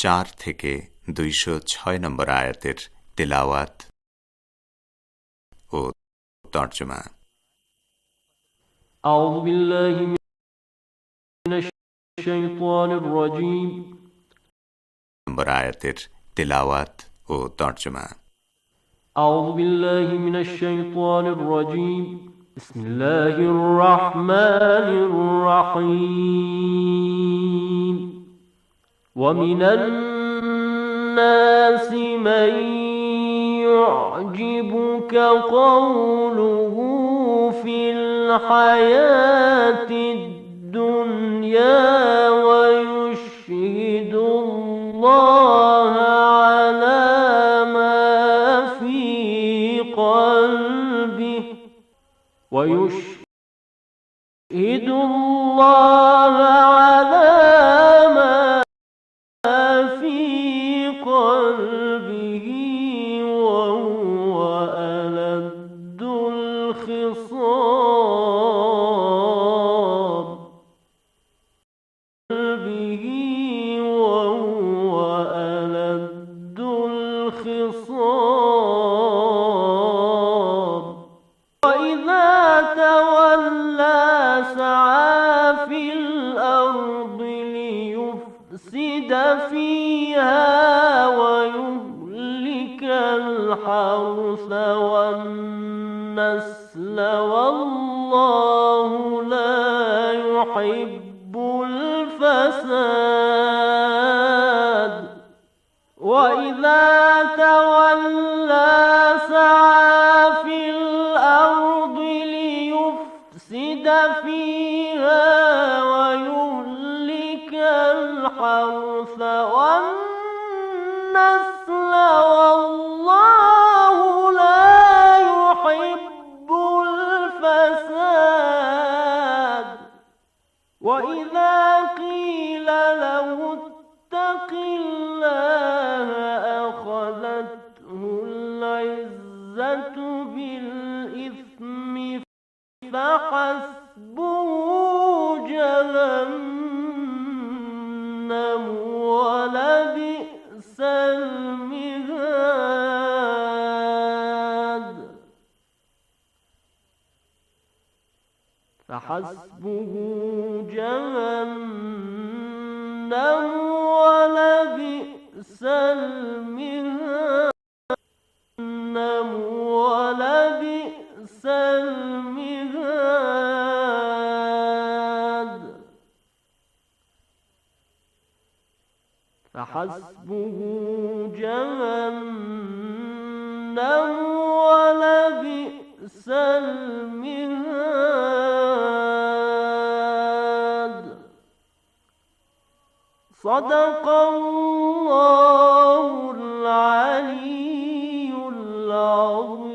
4 থেকে 206 নম্বর আয়াতের তিলাওয়াত ও তরজমা। আউযু বিল্লাহি মিনাশ শাইতানির রাজীম। নম্বর আয়াতের তিলাওয়াত ও তরজমা। আউযু বিল্লাহি মিনাশ শাইতানির রাজীম। বিসমিল্লাহির রাহমানির রাহিম। ওয়া মিনান নাসি মান ইউ'জিবুকা ক্বাউলুহু ফিল হায়াতিদ দুনিয়া ওয়া ইউশহিদুল্লাহা আলা মা ফি قلبه ويشهد الله على ما في قلبه وهو ألد الخصام وهو ألد الخصام. وإذا تولى سعى في الأرض ليفسد فيها ويهلك الحرث والنسل والله لا يحب الفساد. وإذا تولى سعى في الأرض ليفسد فيها ويهلك الحرث والنسل والله لا يحب الفساد. وإذا قيل له اتق الله أخذته العزة بالإثم فحسبه جهنم ولبئس المهاد. فحسبه جهنم ولبئس المهاد. ولبئس المهاد. فحسبه جهنم ولبئس المهاد. صدق الله العلي العظيم.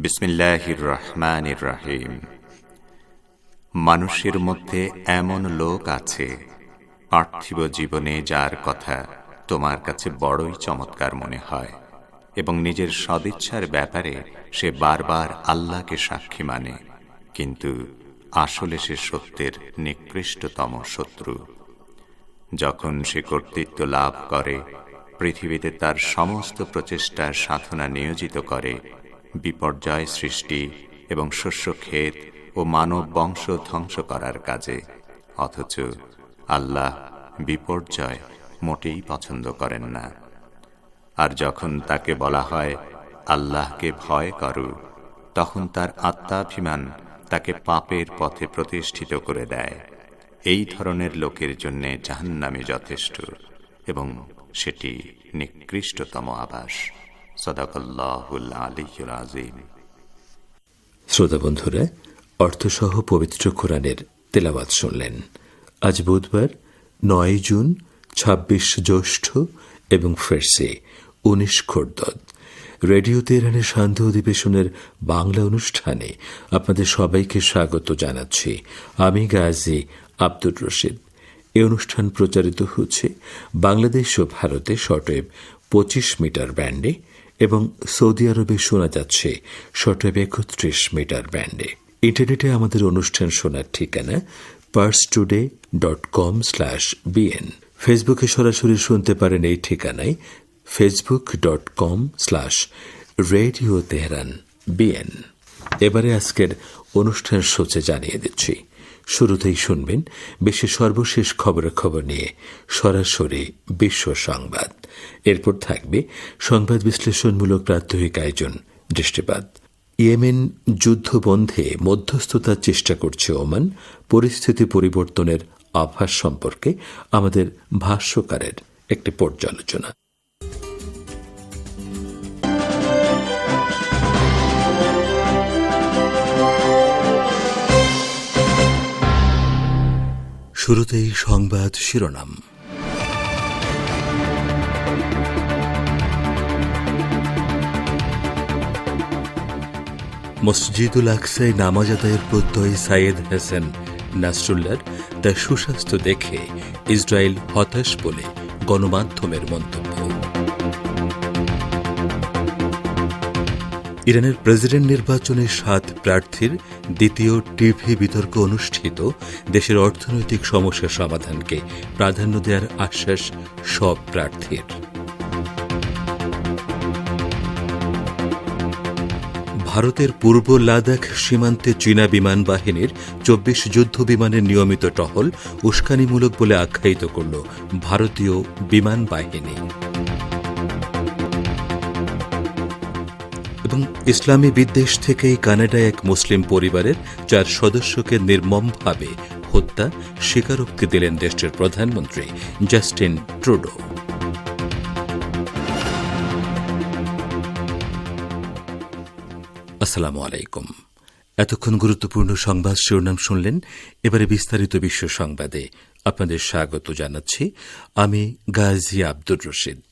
বিসমিল্লাহির রহমানির রহিম। মানুষের মধ্যে এমন লোক আছে পার্থিব জীবনে যার কথা তোমার কাছে বড়ই চমৎকার মনে হয় এবং নিজের সদিচ্ছার ব্যাপারে সে বারবার আল্লাহকে সাক্ষী মানে, কিন্তু আসলে সে সত্যের নিকৃষ্টতম শত্রু। যখন সে কর্তৃত্ব লাভ করে, পৃথিবীতে তার সমস্ত প্রচেষ্টার সাধনা নিয়োজিত করে বিপর্যয় সৃষ্টি এবং শস্যক্ষেত ও মানব বংশ ধ্বংস করার কাজে, অথচ আল্লাহ বিপর্যয় মোটেই পছন্দ করেন না। আর যখন তাকে বলা হয় আল্লাহকে ভয় করো, তখন তার আত্মাভিমান তাকে পাপের পথে প্রতিষ্ঠিত করে দেয়। এই ধরনের লোকের জন্য জাহান্নামে যথেষ্ট এবং সেটি নিকৃষ্টতম আবাস। সাদাকাল্লাহুল আলিয়্যুল আযীম। শ্রোতা বন্ধুরা, অর্থসহ পবিত্র কোরআনের তেলাওয়াত শুনলেন। আজ বুধবার 9 জুন, 26 জ্যৈষ্ঠ এবং ফেরসি 19 খোরদদ। রেডিও তেহরানের শান্ত অধিবেশনের বাংলা অনুষ্ঠানে আপনাদের সবাইকে স্বাগত জানাচ্ছি। আমি গাজী আব্দুর রশিদ। এই অনুষ্ঠান প্রচারিত হচ্ছে বাংলাদেশ ও ভারতে শর্টওয়েভ 25 মিটার ব্যান্ডে এবং সৌদি আরবে শোনা যাচ্ছে শর্টওয়েভ 31 মিটার ব্যান্ডে। ইন্টারনেটে আমাদের অনুষ্ঠান শোনার ঠিকানা parstoday.com/bn। ফেসবুকে সরাসরি শুনতে পারেন এই ঠিকানায় facebook.com/রেডিও তেহরান BN। এবারে আজকের অনুষ্ঠান সূচি জানিয়ে দিচ্ছি। শুরুতেই শুনবেন বিশ্বের সর্বশেষ খবরাখবর নিয়ে সরাসরি বিশ্ব সংবাদ। এরপর থাকবে সংবাদ বিশ্লেষণমূলক প্রাত্যহিক আয়োজন দৃষ্টিপাত। ইয়েমেন যুদ্ধ বন্ধে মধ্যস্থতার চেষ্টা করছে ওমান, পরিস্থিতি পরিবর্তনের আভাস সম্পর্কে আমাদের ভাষ্যকারের একটি পর্যালোচনা। শুরুতেই সংবাদ শিরোনাম। মসজিদুল আকসায় নামাজ আদায়ের প্রত্যয় সাইয়েদ হাসান নাসরুল্লাহর তার সুস্বাস্থ্য দেখে ইসরায়েল হতাশ বলে গণমাধ্যমের মন্তব্য। ইরানের প্রেসিডেন্ট নির্বাচনে 7 প্রার্থীর দ্বিতীয় টিভি বিতর্ক অনুষ্ঠিত। দেশের অর্থনৈতিক সমস্যা সমাধানকে প্রাধান্য দেওয়ার আশ্বাস সব প্রার্থীর। ভারতের পূর্ব লাদাখ সীমান্তে চীনা বিমান বাহিনীর 24 যুদ্ধ বিমানের নিয়মিত টহল উস্কানিমূলক বলে আখ্যায়িত করল ভারতীয় বিমান বাহিনী। এবং ইসলামী বিদ্বেষ থেকেই কানাডায় এক মুসলিম পরিবারের 4 সদস্যকে নির্মমভাবে হত্যা স্বীকারোক্তি দিলেন দেশটির প্রধানমন্ত্রী জাস্টিন ট্রুডো। আসসালামু আলাইকুম। এতক্ষণ গুরুত্বপূর্ণ সংবাদ শিরোনাম শুনলেন। এবারে বিস্তারিত বিশ্ব সংবাদে আপনাদের স্বাগত জানাচ্ছি। আমি গাজী আব্দুর রশিদ।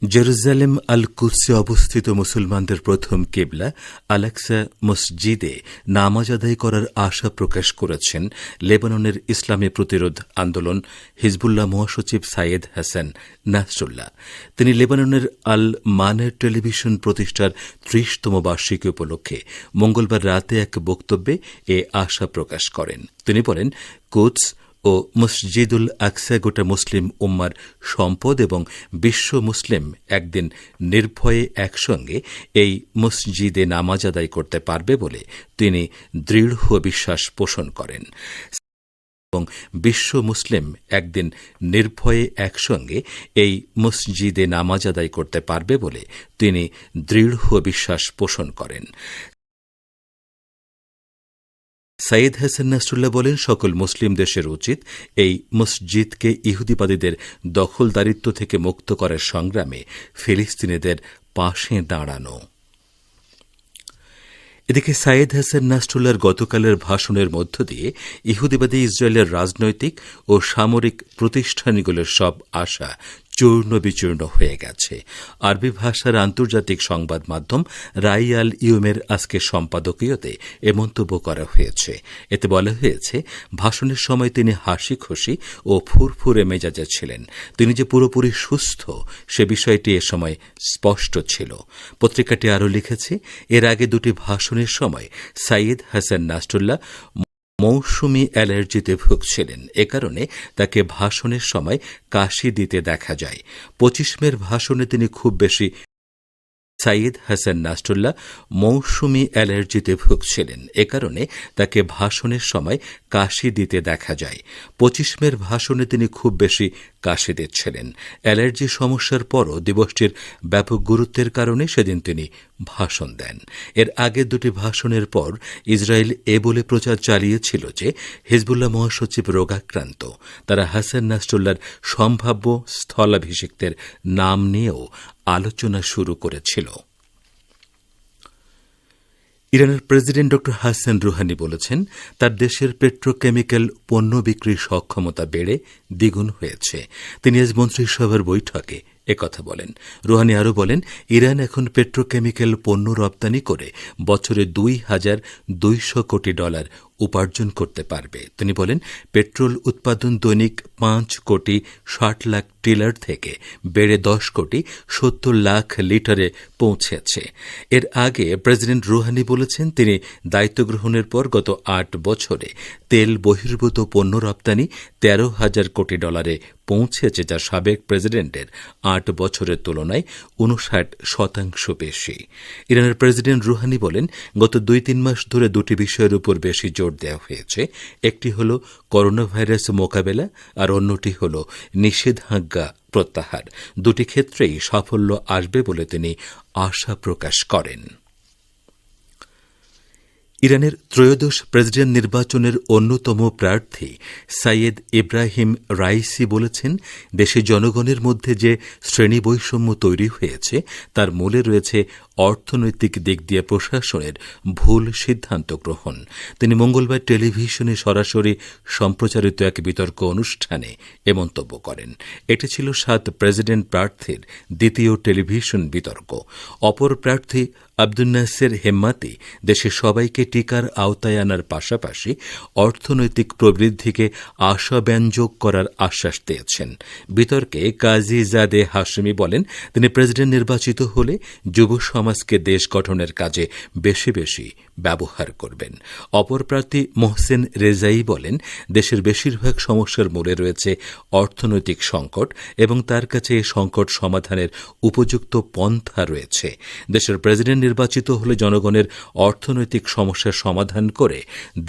জেরুজালেম আল কুদসে অবস্থিত মুসলমানদের প্রথম কিবলা আল-আকসা মসজিদে নামাজ আদায় করার আশা প্রকাশ করেছেন লেবাননের ইসলামী প্রতিরোধ আন্দোলন হিজবুল্লাহ মহাসচিব সাইয়েদ হাসান নাসরুল্লাহ। তিনি লেবাননের আল মানের টেলিভিশন প্রতিষ্ঠার 30তম বার্ষিকী উপলক্ষে মঙ্গলবার রাতে এক বক্তব্যে এ আশা প্রকাশ করেন। তিনি বলেন, কুদস ও মসজিদুল আকসা গোটা মুসলিম উম্মার সম্পদ এবং বিশ্ব মুসলিম একদিন নির্ভয়ে একসঙ্গে এই মসজিদে নামাজ আদায় করতে পারবে বলে তিনি দৃঢ় বিশ্বাস পোষণ করেন এবং বিশ্ব মুসলিম একদিন নির্ভয়ে একসঙ্গে এই মসজিদে নামাজ আদায় করতে পারবে বলে তিনি দৃঢ় বিশ্বাস পোষণ করেন। সাইয়েদ হাসান নাসরুল্লাহ বলেন, সকল মুসলিম দেশের উচিত এই মসজিদকে ইহুদিবাদীদের দখলদারিত্ব থেকে মুক্ত করার সংগ্রামে ফিলিস্তিনিদের পাশে দাঁড়ানো। এদিকে সাইয়েদ হাসান নাসরুল্লাহর গতকালের ভাষণের মধ্য দিয়ে ইহুদিবাদী ইসরায়েলের রাজনৈতিক ও সামরিক প্রতিষ্ঠানগুলোর সব আশা চূর্ণ বিচূর্ণ হয়ে গেছে। আরবি ভাষার আন্তর্জাতিক সংবাদ মাধ্যম রাই আল ইউমের আজকের সম্পাদকীয়তে এ মন্তব্য করা হয়েছে। এতে বলা হয়েছে, ভাষণের সময় তিনি হাসি খুশি ও ফুরফুরে মেজাজে ছিলেন। তিনি যে পুরোপুরি সুস্থ সে বিষয়টি এ সময় স্পষ্ট ছিল। পত্রিকাটি আরও লিখেছে, এর আগে 2টি ভাষণের সময় সাইয়েদ হাসান নাসরুল্লাহ মৌসুমি অ্যালার্জিতে ভুগছিলেন। এ কারণে তাকে ভাষণের সময় কাশি দিতে দেখা যায়। 25 মের ভাষণে তিনি খুব বেশি সাইয়েদ হাসান নাসরুল্লাহ মৌসুমি অ্যালার্জিতে ভুগছিলেন। এ কারণে তাকে ভাষণের সময় কাশি দিতে দেখা যায়। 25 মের ভাষণে তিনি খুব বেশি কাশি দিচ্ছিলেন। অ্যালার্জি সমস্যার পরও দিবসটির ব্যাপক গুরুত্বের কারণে সেদিন তিনি ভাষণ দেন। এর আগের 2টি ভাষণের পর ইসরায়েল এ বলে প্রচার চালিয়েছিল যে হিজবুল্লাহ মহাসচিব রোগাক্রান্ত। তারা হাসান নাসরুল্লাহর সম্ভাব্য স্থলাভিষিক্তের নাম নিয়েও আলোচনা শুরু করেছিল। ইরানের প্রেসিডেন্ট ড হাসান রুহানি বলেছেন, তার দেশের পেট্রোকেমিক্যাল পণ্য বিক্রির সক্ষমতা বেড়ে দ্বিগুণ হয়েছে। তিনি আজ মন্ত্রিসভার বৈঠকে একথা বলেন। রুহানি আরও বলেন, ইরান এখন পেট্রোকেমিক্যাল পণ্য রপ্তানি করে বছরে $2,200 কোটি উপার্জন করতে পারবে। তিনি বলেন, পেট্রোল উৎপাদন দৈনিক 5 কোটি 60 লাখ টিলার থেকে বেড়ে 10 কোটি 70 লাখ লিটারে পৌঁছেছে। এর আগে প্রেসিডেন্ট রুহানি বলেছেন, তিনি দায়িত্ব গ্রহণের পর গত 8 বছরে তেল বহির্ভূত পণ্য রপ্তানি 13,000 কোটি ডলারে পৌঁছেছে, যা সাবেক প্রেসিডেন্টের 8 বছরের তুলনায় 59% বেশি। ইরানের প্রেসিডেন্ট রুহানি বলেন, গত 2-3 মাস ধরে দুটি বিষয়ের উপর বেশি জোর দেওয়া হয়েছে। একটি হল করোনা ভাইরাস মোকাবেলা, আর অন্যটি হল নিষেধাজ্ঞা প্রত্যাহার। দুটি ক্ষেত্রেই সাফল্য আসবে বলে তিনি আশা প্রকাশ করেন। ইরানের ত্রয়োদশ প্রেসিডেন্ট নির্বাচনের অন্যতম প্রার্থী সাইয়েদ ইব্রাহিম রাইসি বলেছেন, দেশে জনগণের মধ্যে যে শ্রেণী বৈষম্য তৈরি হয়েছে তার মূলে রয়েছে অর্থনৈতিক দিক দিয়ে প্রশাসনের ভুল সিদ্ধান্ত গ্রহণ। তিনি মঙ্গলবার টেলিভিশনে সরাসরি সম্প্রচারিত এক বিতর্ক অনুষ্ঠানে এ মন্তব্য করেন। এটি ছিল 7 প্রেসিডেন্ট প্রার্থীর দ্বিতীয় টেলিভিশন বিতর্ক। অপর প্রার্থী আব্দুল নাসের হেম্মাতি দেশের সবাইকে টিকার আওতায় আনার পাশাপাশি অর্থনৈতিক প্রবৃদ্ধিকে আশাব্যঞ্জক করার আশ্বাস দিয়েছেন। বিতর্কে কাজী জাদে হাশেমি বলেন, তিনি প্রেসিডেন্ট নির্বাচিত হলে যুব সমাজকে দেশ গঠনের কাজে বেশি বেশি ব্যবহার করবেন। অপর প্রার্থী মোহসেন রেজাই বলেন, দেশের বেশিরভাগ সমস্যার মূলে রয়েছে অর্থনৈতিক সংকট এবং তার কাছে এই সংকট সমাধানের উপযুক্ত পন্থা রয়েছে। দেশের প্রেসিডেন্ট নির্বাচিত হলে জনগণের অর্থনৈতিক সমস্যার সমাধান করে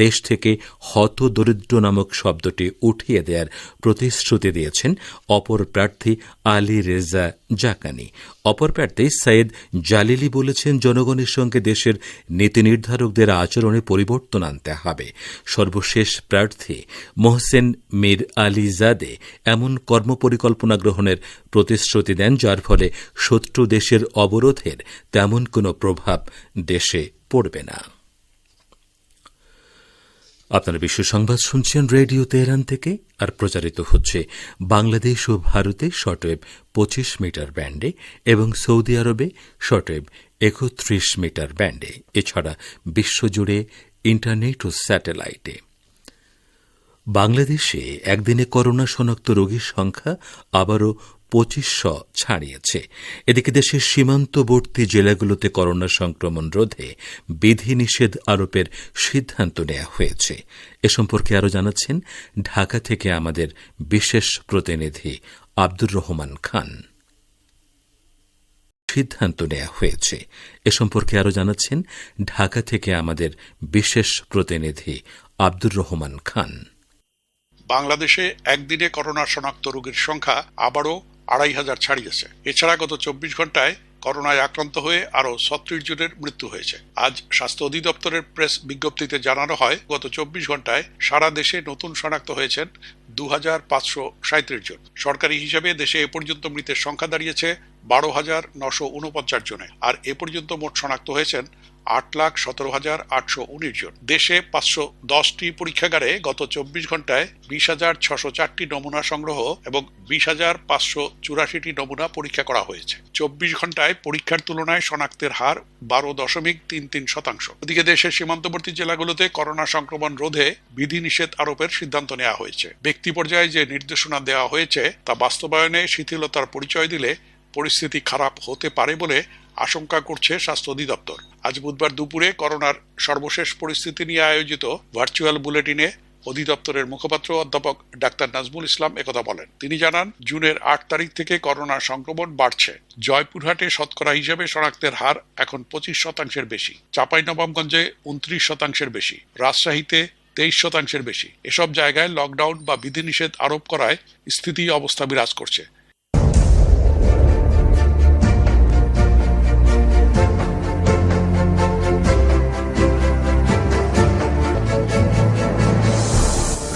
দেশ থেকে হতদরিদ্র নামক শব্দটি উঠিয়ে দেওয়ার প্রতিশ্রুতি দিয়েছেন অপর প্রার্থী আলী রেজা জাকানি। অপর প্রার্থী সাইয়েদ জালিলি বলেছেন, জনগণের সঙ্গে দেশের নীতি নির্ধারকদের আচরণে পরিবর্তন আনতে হবে। সর্বশেষ প্রার্থী মোহসেন মীর আলীজাদে এমন কর্মপরিকল্পনা গ্রহণের প্রতিশ্রুতি দেন যার ফলে শত্রু দেশের অবরোধের তেমন কোনো প্রভাব দেশে পড়বে না। আপনারা বিশ্ব সংবাদ শুনছেন রেডিও তেহরান থেকে, আর প্রচারিত হচ্ছে বাংলাদেশ ও ভারতে শর্টওয়েভ 25 মিটার ব্যান্ডে এবং সৌদি আরবে শর্টওয়েভ 31 মিটার ব্যান্ডে, এছাড়া বিশ্বজুড়ে ইন্টারনেট ও স্যাটেলাইটে। বাংলাদেশে একদিনে করোনা শনাক্ত রোগীর সংখ্যা আবারও 2500 ছাড়িয়েছে। এদিকে দেশের সীমান্তবর্তী জেলাগুলোতে করোনা সংক্রমণ রোধে বিধিনিষেধ আরোপের সিদ্ধান্ত নেওয়া হয়েছে। এ সম্পর্কে আরও জানাচ্ছেন ঢাকা থেকে আমাদের বিশেষ প্রতিনিধি আব্দুর রহমান খান। সিদ্ধান্ত নেওয়া হয়েছে এ সম্পর্কে আরও জানাচ্ছেন ঢাকা থেকে আমাদের বিশেষ প্রতিনিধি আব্দুর রহমান খান। বাংলাদেশে একদিনে করোনা শনাক্ত রোগীর সংখ্যা আবারও 2500 ছাড়িয়েছে। এছাড়া গত 24 ঘন্টায় করোনায় আক্রান্ত হয়ে আরও 36 জনের মৃত্যু হয়েছে। আজ স্বাস্থ্য অধিদপ্তরের প্রেস বিজ্ঞপ্তিতে জানানো হয়, গত 24 ঘন্টায় সারা দেশে নতুন শনাক্ত হয়েছেন 2537 জন। সরকারি হিসাবে দেশে এ পর্যন্ত মৃতের সংখ্যা দাঁড়িয়েছে 12,949 জনে, আর এ পর্যন্ত মোট শনাক্ত হয়েছেন 8,17,819 জন। দেশে 510টি পরীক্ষাগারে গত 24 ঘন্টায় 20,604টি নমুনা সংগ্রহ এবং 20,584টি নমুনা পরীক্ষা করা হয়েছে। 24 ঘন্টায় পরীক্ষার তুলনায় শনাক্তের হার 12.33%। ওদিকে দেশের সীমান্তবর্তী জেলাগুলোতে করোনা সংক্রমণ রোধে বিধিনিষেধ আরোপের সিদ্ধান্ত নেওয়া হয়েছে। ব্যক্তি পর্যায়ে যে নির্দেশনা দেওয়া হয়েছে তা বাস্তবায়নে শিথিলতার পরিচয় দিলে পরিস্থিতি খারাপ হতে পারে বলে আশঙ্কা করছে স্বাস্থ্য অধিদপ্তর। আজ বুধবার দুপুরে করোনার সর্বশেষ পরিস্থিতি নিয়ে আয়োজিত ভার্চুয়াল বুলেটিনে অধিদপ্তরের মুখপাত্র অধ্যাপক ডাক্তার নাজমুল ইসলাম একথা বলেন। তিনি জানান, জুনের 8 তারিখ থেকে করোনা সংক্রমণ বাড়ছে। জয়পুরহাটে শতকরা হিসেবে শনাক্তের হার এখন 25% বেশি, চাঁপাইনবাবগঞ্জে 29% বেশি, রাজশাহীতে 23% বেশি। এসব জায়গায় লকডাউন বা বিধিনিষেধ আরোপ করায় স্থিতি অবস্থা বিরাজ করছে।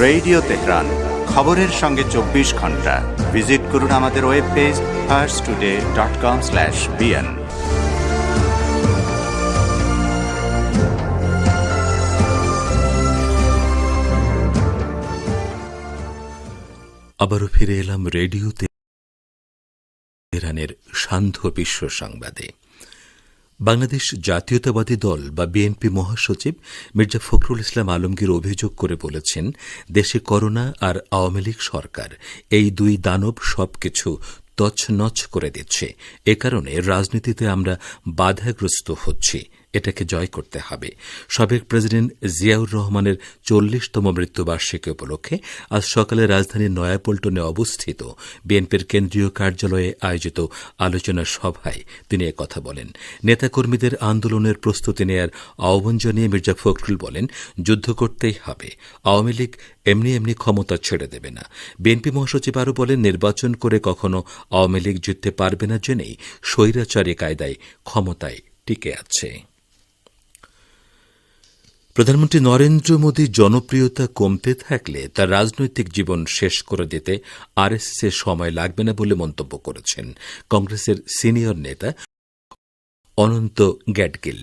রেডিও তেহরান, খবরের সঙ্গে 24 ঘন্টা। ভিজিট করুন আমাদের ওয়েব পেজ farstoday.com/bn। আবারও ফিরে এলাম রেডিও তেহরানের সান্ধ্য বিশ্ব সংবাদে। বাংলাদেশ জাতীয়তাবাদী দল বা বিএনপি মহাসচিব মির্জা ফখরুল ইসলাম আলমগীর অভিযোগ করে বলেছেন, দেশে করোনা আর আওয়ামী লীগ সরকার এই দুই দানব সবকিছু তছনছ করে দিচ্ছে। এ কারণে রাজনীতিতে আমরা বাধাগ্রস্ত হচ্ছি। এটাকে জয় করতে হবে। সাবেক প্রেসিডেন্ট জিয়াউর রহমানের 40তম মৃত্যুবার্ষিকী উপলক্ষে আজ সকালে রাজধানীর নয়াপল্টনে অবস্থিত বিএনপির কেন্দ্রীয় কার্যালয়ে আয়োজিত আলোচনা সভায় তিনি একথা বলেন। নেতাকর্মীদের আন্দোলনের প্রস্তুতি নেয়ার আহ্বান জানিয়ে মির্জা ফখরুল বলেন, যুদ্ধ করতেই হবে। আওয়ামী লীগ এমনি এমনি ক্ষমতা ছেড়ে দেবে না। বিএনপি মহাসচিব আরও বলেন, নির্বাচন করে কখনো আওয়ামী লীগ জিততে পারবে না জেনেই স্বৈরাচারী কায়দায় ক্ষমতায় টিকে আছে। প্রধানমন্ত্রী নরেন্দ্র মোদীর জনপ্রিয়তা কমতে থাকলে তার রাজনৈতিক জীবন শেষ করে দিতে আরএসএসের সময় লাগবে না বলে মন্তব্য করেছেন কংগ্রেসের সিনিয়র নেতা অনন্ত গ্যাডগিল।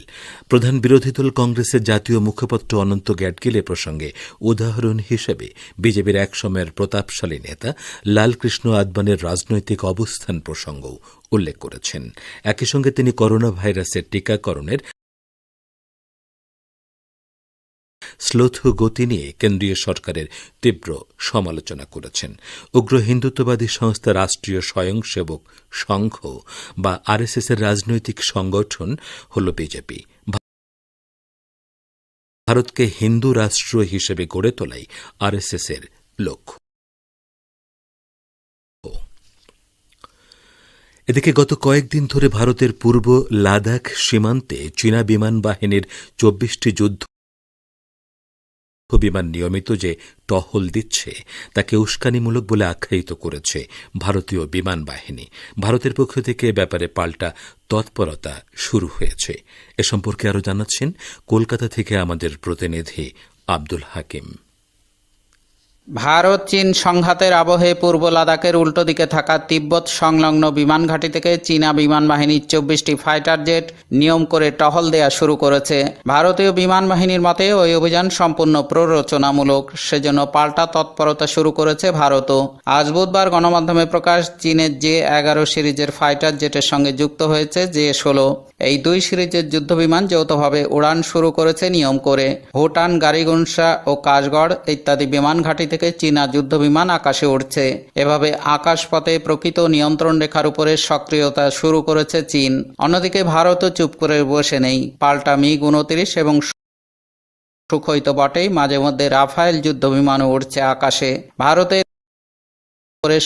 প্রধান বিরোধী দল কংগ্রেসের জাতীয় মুখপাত্র অনন্ত গ্যাডগিল এ প্রসঙ্গে উদাহরণ হিসেবে বিজেপির একসময়ের প্রতাপশালী নেতা লালকৃষ্ণ আদবানির রাজনৈতিক অবস্থান প্রসঙ্গও উল্লেখ করেছেন। একই সঙ্গে তিনি করোনা ভাইরাসের টিকাকরণের শ্লথ গতি নিয়ে কেন্দ্রীয় সরকারের তীব্র সমালোচনা করেছেন। উগ্র হিন্দুত্ববাদী সংস্থা রাষ্ট্রীয় স্বয়ংসেবক সংঘ বা আরএসএসের রাজনৈতিক সংগঠন হল বিজেপি। ভারতকে হিন্দু রাষ্ট্র হিসেবে গড়ে তোলাই আরএসএসের লক্ষ্য। এদিকে গত কয়েকদিন ধরে ভারতের পূর্ব লাদাখ সীমান্তে চীনা বিমান বাহিনীর 24টি যুদ্ধ বিমান নিয়মিত যে টহল দিচ্ছে তাকে উস্কানিমূলক বলে আখ্যায়িত করেছে ভারতীয় বিমান বাহিনী। ভারতের পক্ষ থেকে ব্যাপারে পাল্টা তৎপরতা শুরু হয়েছে। এ সম্পর্কে আরও জানাচ্ছেন কলকাতা থেকে আমাদের প্রতিনিধি আব্দুল হাকিম। ভারত চীন সংঘাতের আবহে পূর্ব লাদাখের উল্টো দিকে থাকা তিব্বত সংলগ্ন বিমান ঘাঁটি থেকে চীনা বিমান বাহিনীর 24টি ফাইটার জেট নিয়ম করে টহল দেয়া শুরু করেছে। ভারতীয় বিমান বাহিনীর মতে ওই অভিযান সম্পূর্ণ প্ররোচনামূলক, সেজন্য পাল্টা তৎপরতা শুরু করেছে ভারতও। আজ বুধবার গণমাধ্যমে প্রকাশ, চীনের জে-11 সিরিজের ফাইটার জেটের সঙ্গে যুক্ত হয়েছে জে-16। এই দুই সিরিজের যুদ্ধবিমান যৌথভাবে উড়ান শুরু করেছে নিয়ম করে। ভুটান, গারিগুনসা ও কাশগড় ইত্যাদি বিমান ঘাঁটি থেকে চীনা যুদ্ধবিমান আকাশে উঠছে। এভাবে আকাশপথে প্রকৃত নিয়ন্ত্রণ রেখার উপরে সক্রিয়তা শুরু করেছে চীন। অন্যদিকে ভারতও চুপ করে বসে নেই। পাল্টা মিগ-29 এবং সুখোই তো বটেই, মাঝে মধ্যে রাফায়েল যুদ্ধবিমানও উঠছে আকাশে। ভারতের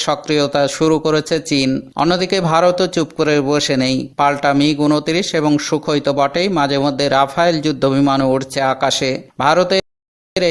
সক্রিয়তা শুরু করেছে চীন। অন্যদিকে ভারতও চুপ করে বসে নেই। পাল্টা মিগ-29 এবং সুখোই তো বটেই, মাঝে মধ্যে রাফায়েল যুদ্ধবিমানও উঠছে আকাশে। ভারতের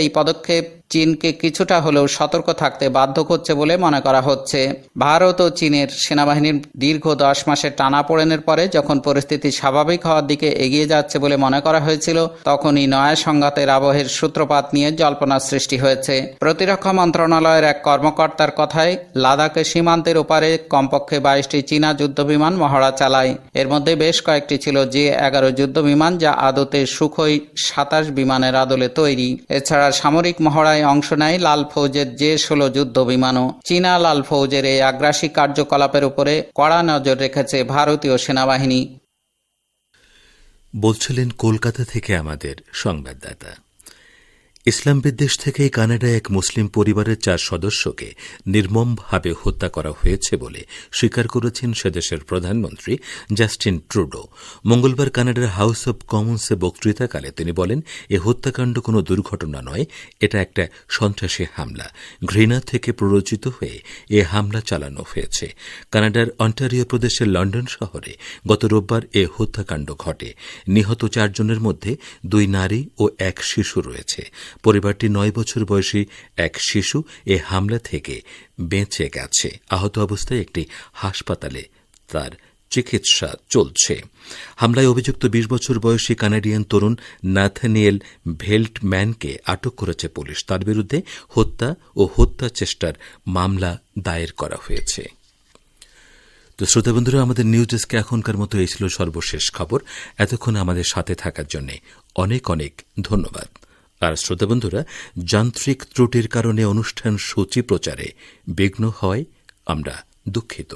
এই পদক্ষেপ চীনকে কিছুটা হলেও সতর্ক থাকতে বাধ্য করছে বলে মনে করা হচ্ছে। ভারত ও চীনের সেনাবাহিনীর দীর্ঘ 10 মাসের টানাপোড়েনের পরে যখন পরিস্থিতি স্বাভাবিক হওয়ার দিকে এগিয়ে যাচ্ছে বলে মনে করা হয়েছিল, তখনই নয়া সংঘাতের আবহের সূত্রপাত নিয়ে জল্পনার সৃষ্টি হয়েছে। প্রতিরক্ষা মন্ত্রণালয়ের এক কর্মকর্তার কথায়, লাদাখের সীমান্তের ওপারে কমপক্ষে 22টি চীনা যুদ্ধবিমান মহড়া চালায়। এর মধ্যে বেশ কয়েকটি ছিল জে-11 যুদ্ধবিমান, যা আদতে সুখোই 27 বিমানের আদলে তৈরি। এছাড়া সামরিক মহড়ায় অংশ নেয় লাল ফৌজের জে-16 যুদ্ধ বিমানও। চীনা লাল ফৌজের এই আগ্রাসী কার্যকলাপের উপরে কড়া নজর রেখেছে ভারতীয় সেনাবাহিনী। বলছিলেন কলকাতা থেকে আমাদের সংবাদদাতা। ইসলাম বিদ্বেষ থেকে কানাডায় এক মুসলিম পরিবারের 4 সদস্যকে নির্মমভাবে হত্যা করা হয়েছে বলে স্বীকার করেছেন সেদেশের প্রধানমন্ত্রী জাস্টিন ট্রুডো। মঙ্গলবার কানাডার হাউস অব কমন্সে বক্তৃতাকালে তিনি বলেন, এ হত্যাকাণ্ড কোনো দুর্ঘটনা নয়, এটা একটা সন্ত্রাসী হামলা। ঘৃণা থেকে প্ররোচিত হয়ে এ হামলা চালানো হয়েছে। কানাডার অন্টারিও প্রদেশের লন্ডন শহরে গত রোববার এ হত্যাকাণ্ড ঘটে। নিহত 4 জনের মধ্যে 2 নারী ও 1 শিশু রয়েছে। পরিবারটি 9 বছর বয়সী এক শিশু এ হামলা থেকে বেঁচে গেছে। আহত অবস্থায় একটি হাসপাতালে তার চিকিৎসা চলছে। হামলায় অভিযুক্ত 20 বছর বয়সী কানাডিয়ান তরুণ নাথানিয়েল ভেল্টম্যানকে আটক করেছে পুলিশ। তার বিরুদ্ধে হত্যা ও হত্যা চেষ্টার মামলা দায়ের করা হয়েছে। তো শ্রোতা বন্ধুরা, আমাদের নিউজ ডেস্কে এখনকার মতো এই ছিল সর্বশেষ খবর। এতক্ষণ আমাদের সাথে থাকার জন্য অনেক অনেক ধন্যবাদ। আর শ্রোতা বন্ধুরা, যান্ত্রিক ত্রুটির কারণে অনুষ্ঠান সূচি প্রচারে বিঘ্ন হয়, আমরা দুঃখিত।